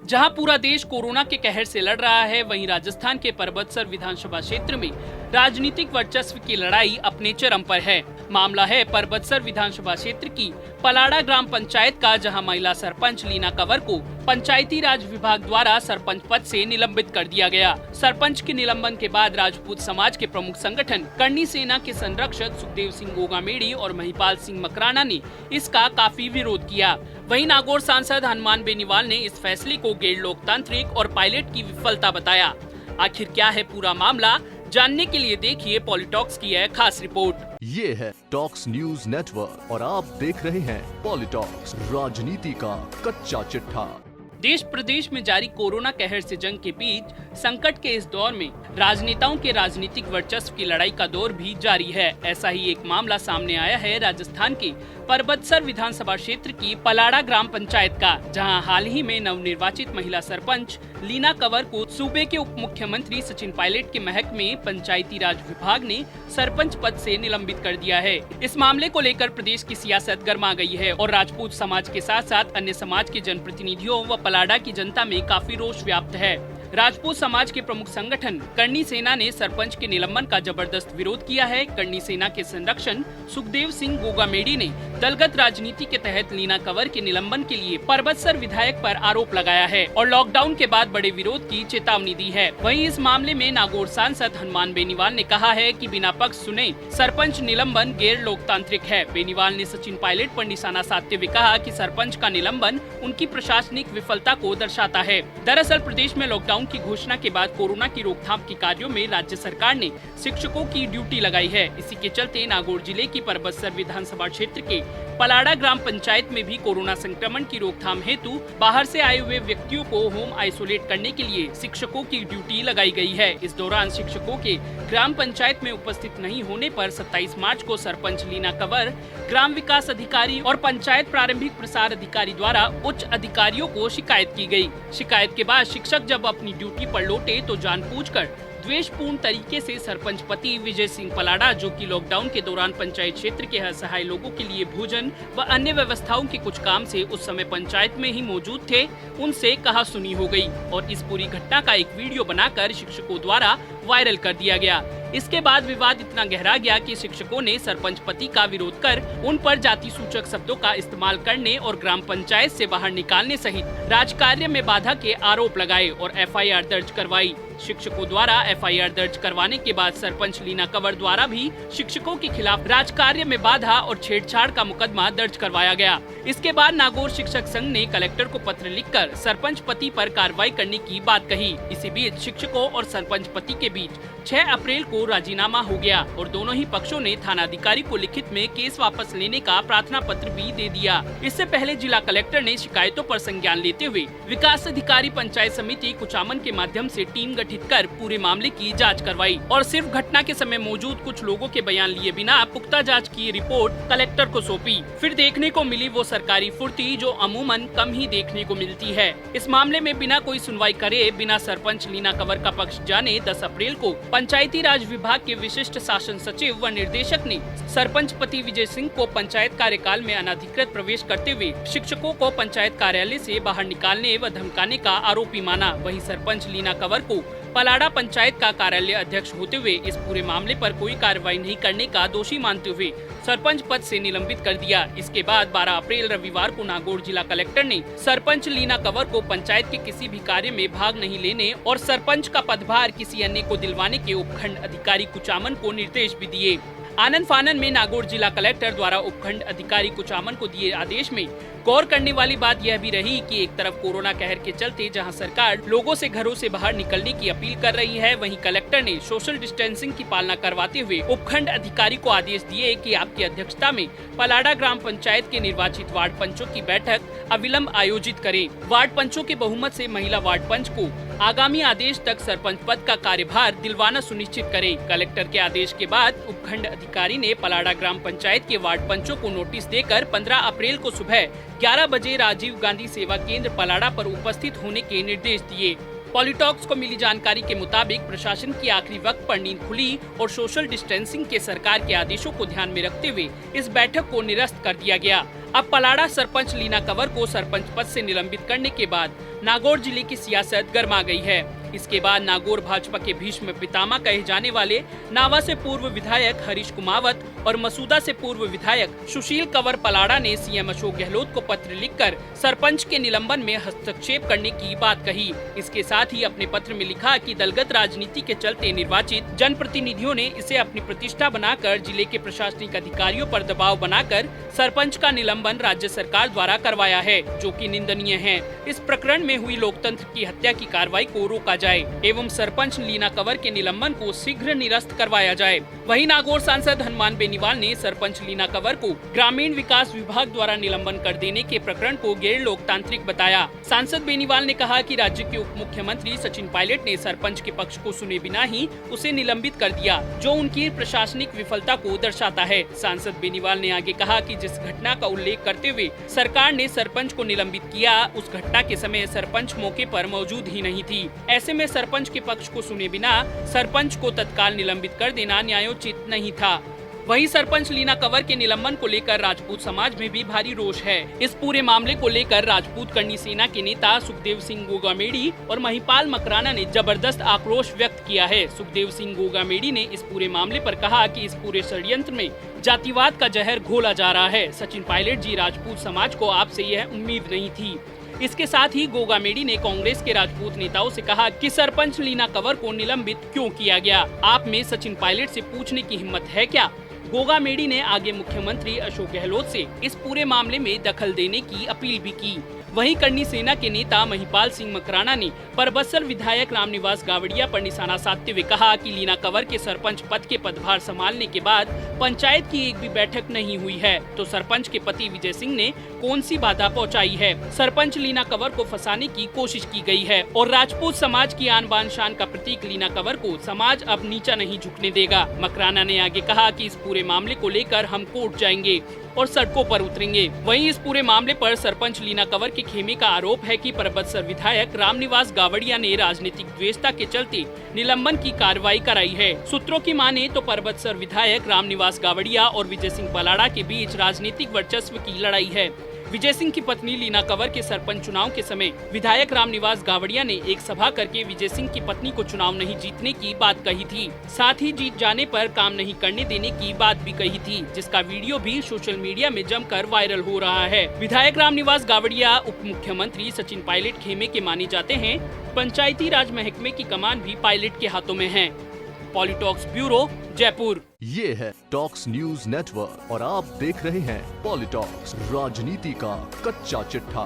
जहां पूरा देश कोरोना के कहर से लड़ रहा है, वहीं राजस्थान के परबतसर विधानसभा क्षेत्र में राजनीतिक वर्चस्व की लड़ाई अपने चरम पर है। मामला है परबतसर विधानसभा क्षेत्र की पलाड़ा ग्राम पंचायत का, जहां महिला सरपंच लीना कंवर को पंचायती राज विभाग द्वारा सरपंच पद से निलंबित कर दिया गया। सरपंच के निलंबन के बाद राजपूत समाज के प्रमुख संगठन करनी सेना के संरक्षक सुखदेव सिंह गोगामेड़ी और महिपाल सिंह मकराना ने इसका काफी विरोध किया। वहीं नागौर सांसद हनुमान बेनीवाल ने इस फैसले को गैर लोकतांत्रिक और पायलट की विफलता बताया। आखिर क्या है पूरा मामला, जानने के लिए देखिए पॉलिटॉक्स की यह खास रिपोर्ट। ये है टॉक्स न्यूज नेटवर्क और आप देख रहे हैं पॉलिटॉक्स, राजनीति का कच्चा चिट्ठा। देश प्रदेश में जारी कोरोना कहर से जंग के बीच संकट के इस दौर में राजनेताओं के राजनीतिक वर्चस्व की लड़ाई का दौर भी जारी है। ऐसा ही एक मामला सामने आया है राजस्थान के परबतसर विधानसभा क्षेत्र की पलाड़ा ग्राम पंचायत का, जहां हाल ही में नवनिर्वाचित महिला सरपंच लीना कंवर को सूबे के उप मुख्यमंत्री सचिन पायलट के महकमे पंचायती राज विभाग ने सरपंच पद से निलंबित कर दिया है। इस मामले को लेकर प्रदेश की सियासत गर्मा गई है और राजपूत समाज के साथ साथ अन्य समाज के जनप्रतिनिधियों व पलाड़ा की जनता में काफी रोष व्याप्त है। राजपूत समाज के प्रमुख संगठन करनी सेना ने सरपंच के निलंबन का जबरदस्त विरोध किया है। करनी सेना के संरक्षण सुखदेव सिंह गोगामेड़ी ने दलगत राजनीति के तहत लीना कंवर के निलंबन के लिए परबतसर विधायक पर आरोप लगाया है और लॉकडाउन के बाद बड़े विरोध की चेतावनी दी है। वहीं इस मामले में नागौर सांसद हनुमान बेनीवाल ने कहा है कि बिना पक्ष सुने सरपंच निलंबन गैर लोकतांत्रिक है। बेनीवाल ने सचिन पायलट पर निशाना साधते हुए कहा कि सरपंच का निलंबन उनकी प्रशासनिक विफलता को दर्शाता है। दरअसल प्रदेश में लॉकडाउन की घोषणा के बाद कोरोना की रोकथाम के कार्यों में राज्य सरकार ने शिक्षकों की ड्यूटी लगाई है। इसी के चलते नागौर जिले की परबतसर विधानसभा क्षेत्र के पलाड़ा ग्राम पंचायत में भी कोरोना संक्रमण की रोकथाम हेतु बाहर से आए हुए व्यक्तियों को होम आइसोलेट करने के लिए शिक्षकों की ड्यूटी लगाई गई है। इस दौरान शिक्षकों के ग्राम पंचायत में उपस्थित नहीं होने पर 27 मार्च को सरपंच लीना कंवर, ग्राम विकास अधिकारी और पंचायत प्रारंभिक प्रसार अधिकारी द्वारा उच्च अधिकारियों को शिकायत की गई। शिकायत के बाद शिक्षक जब अपनी ड्यूटी पर लौटे तो जानबूझकर द्वेषपूर्ण तरीके से सरपंच पति विजय सिंह पलाड़ा, जो कि लॉकडाउन के दौरान पंचायत क्षेत्र के असहाय लोगों के लिए भोजन व अन्य व्यवस्थाओं के कुछ काम से उस समय पंचायत में ही मौजूद थे, उनसे कहा सुनी हो गई और इस पूरी घटना का एक वीडियो बनाकर शिक्षकों द्वारा वायरल कर दिया गया। इसके बाद विवाद इतना गहरा गया कि शिक्षकों ने सरपंच पति का विरोध कर उन पर जाति सूचक शब्दों का इस्तेमाल करने और ग्राम पंचायत से बाहर निकालने सहित राजकार्य में बाधा के आरोप लगाए और एफआईआर दर्ज करवाई। शिक्षकों द्वारा एफआईआर दर्ज करवाने के बाद सरपंच लीना कंवर द्वारा भी शिक्षकों के खिलाफ राजकार्य में बाधा और छेड़छाड़ का मुकदमा दर्ज करवाया गया। इसके बाद नागौर शिक्षक संघ ने कलेक्टर को पत्र लिखकर सरपंच पति पर कार्रवाई करने की बात कही। इसी बीच शिक्षकों और सरपंच पति के बीच 6 अप्रैल को राजीनामा हो गया और दोनों ही पक्षों ने थानाधिकारी को लिखित में केस वापस लेने का प्रार्थना पत्र भी दे दिया। इससे पहले जिला कलेक्टर ने शिकायतों पर संज्ञान लेते हुए विकास अधिकारी पंचायत समिति कुचामन के माध्यम से टीम गठित कर पूरे मामले की जांच करवाई और सिर्फ घटना के समय मौजूद कुछ लोगों के बयान लिए बिना पुख्ता जांच की रिपोर्ट कलेक्टर को सौंपी। फिर देखने को मिली वो सरकारी फुर्ती जो अमूमन कम ही देखने को मिलती है। इस मामले में बिना कोई सुनवाई करे, बिना सरपंच लीना कंवर का पक्ष जाने 10 अप्रैल को पंचायती राज विभाग के विशिष्ट शासन सचिव व निर्देशक ने सरपंच पति विजय सिंह को पंचायत कार्यकाल में अनाधिकृत प्रवेश करते हुए शिक्षकों को पंचायत कार्यालय से बाहर निकालने व धमकाने का आरोपी माना। वहीं सरपंच लीना कंवर को पलाड़ा पंचायत का कार्यालय अध्यक्ष होते हुए इस पूरे मामले पर कोई कार्रवाई नहीं करने का दोषी मानते हुए सरपंच पद से निलंबित कर दिया। इसके बाद 12 अप्रैल रविवार को नागौर जिला कलेक्टर ने सरपंच लीना कंवर को पंचायत के किसी भी कार्य में भाग नहीं लेने और सरपंच का पदभार किसी अन्य को दिलवाने के उपखंड अधिकारी कुचामन को निर्देश भी दिए। आनन फानन में नागौर जिला कलेक्टर द्वारा उपखंड अधिकारी कुचामन को दिए आदेश में गौर करने वाली बात यह भी रही कि एक तरफ कोरोना कहर के चलते जहां सरकार लोगों से घरों से बाहर निकलने की अपील कर रही है, वहीं कलेक्टर ने सोशल डिस्टेंसिंग की पालना करवाते हुए उपखंड अधिकारी को आदेश दिए कि आपकी अध्यक्षता में पलाड़ा ग्राम पंचायत के निर्वाचित वार्ड पंचों की बैठक अविलंब आयोजित करें। वार्ड पंचों के बहुमत से महिला वार्ड पंच को आगामी आदेश तक सरपंच पद का कार्यभार दिलवाना सुनिश्चित करें। कलेक्टर के आदेश के बाद उपखंड अधिकारी ने पलाड़ा ग्राम पंचायत के वार्ड पंचों को नोटिस देकर 15 अप्रैल को सुबह 11 बजे राजीव गांधी सेवा केंद्र पलाड़ा पर उपस्थित होने के निर्देश दिए। पॉलिटॉक्स को मिली जानकारी के मुताबिक प्रशासन की आखिरी वक्त पर नींद खुली और सोशल डिस्टेंसिंग के सरकार के आदेशों को ध्यान में रखते हुए इस बैठक को निरस्त कर दिया गया। अब पलाड़ा सरपंच लीना कंवर को सरपंच पद से निलंबित करने के बाद नागौर जिले की सियासत गर्मा गई है। इसके बाद नागौर भाजपा के भीष्म पितामह कहे जाने वाले नावा से पूर्व विधायक हरीश कुमावत और मसूदा से पूर्व विधायक सुशील कंवर पलाड़ा ने सीएम अशोक गहलोत को पत्र लिखकर सरपंच के निलंबन में हस्तक्षेप करने की बात कही। इसके साथ ही अपने पत्र में लिखा कि दलगत राजनीति के चलते निर्वाचित जनप्रतिनिधियों ने इसे अपनी प्रतिष्ठा बनाकर जिले के प्रशासनिक अधिकारियों पर दबाव बनाकर सरपंच का निलंबन राज्य सरकार द्वारा करवाया है, जो कि निंदनीय है। इस प्रकरण में हुई लोकतंत्र की हत्या की कार्रवाई को रोका जाए एवं सरपंच लीना कंवर के निलंबन को शीघ्र निरस्त करवाया जाए। वहीं नागौर सांसद हनुमान बेनीवाल ने सरपंच लीना कंवर को ग्रामीण विकास विभाग द्वारा निलंबन कर देने के प्रकरण को गैर लोकतांत्रिक बताया। सांसद बेनीवाल ने कहा कि राज्य के उप मुख्यमंत्री सचिन पायलट ने सरपंच के पक्ष को सुने बिना ही उसे निलंबित कर दिया, जो उनकी प्रशासनिक विफलता को दर्शाता है। सांसद बेनीवाल ने आगे कहा कि जिस घटना का उल्लेख करते हुए सरकार ने सरपंच को निलंबित किया, उस घटना के समय सरपंच मौके पर मौजूद ही नहीं थी। ऐसे में सरपंच के पक्ष को सुने बिना सरपंच को तत्काल निलंबित कर देना न्यायोचित नहीं था। वहीं सरपंच लीना कंवर के निलंबन को लेकर राजपूत समाज में भी भारी रोष है। इस पूरे मामले को लेकर राजपूत करनी सेना के नेता सुखदेव सिंह गोगामेड़ी और महिपाल मकराना ने जबरदस्त आक्रोश व्यक्त किया है। सुखदेव सिंह गोगामेड़ी ने इस पूरे मामले पर कहा कि इस पूरे षड्यंत्र में जातिवाद का जहर घोला जा रहा है। सचिन पायलट जी, राजपूत समाज को आपसे यह उम्मीद नहीं थी। इसके साथ ही गोगामेड़ी ने कांग्रेस के राजपूत नेताओं से कहा कि सरपंच लीना कंवर को निलंबित क्यों किया गया, आप में सचिन पायलट से पूछने की हिम्मत है क्या। गोगामेड़ी ने आगे मुख्यमंत्री अशोक गहलोत से इस पूरे मामले में दखल देने की अपील भी की। वहीं करनी सेना के नेता महिपाल सिंह मकराना ने परबत्सर विधायक रामनिवास गावड़िया पर निशाना साधते हुए कहा कि लीना कंवर के सरपंच पद के पदभार संभालने के बाद पंचायत की एक भी बैठक नहीं हुई है, तो सरपंच के पति विजय सिंह ने कौन सी बाधा पहुंचाई है। सरपंच लीना कंवर को फंसाने की कोशिश की गई है और राजपूत समाज की आन बान शान का प्रतीक लीना कंवर को समाज अब नीचा नहीं झुकने देगा। मकराना ने आगे कहा कि इस पूरे मामले को लेकर हम कोर्ट जाएंगे और सड़कों पर उतरेंगे। वहीं इस पूरे मामले पर सरपंच लीना कंवर के खेमे का आरोप है कि परबत्सर विधायक रामनिवास गावड़िया ने राजनीतिक द्वेषता के चलते निलंबन की कार्रवाई कराई है। सूत्रों की माने तो परबत्सर विधायक रामनिवास गावड़िया और विजय सिंह पलाड़ा के बीच राजनीतिक वर्चस्व की लड़ाई है। विजय सिंह की पत्नी लीना कंवर के सरपंच चुनाव के समय विधायक रामनिवास गावड़िया ने एक सभा करके विजय सिंह की पत्नी को चुनाव नहीं जीतने की बात कही थी, साथ ही जीत जाने पर काम नहीं करने देने की बात भी कही थी, जिसका वीडियो भी सोशल मीडिया में जमकर वायरल हो रहा है। विधायक रामनिवास गावड़िया उप मुख्यमंत्री सचिन पायलट खेमे के माने जाते हैं। पंचायती राज महकमे की कमान भी पायलट के हाथों में है। पॉलिटॉक्स ब्यूरो, जयपुर। ये है टॉक्स न्यूज नेटवर्क और आप देख रहे हैं पॉलिटॉक्स, राजनीति का कच्चा चिट्ठा।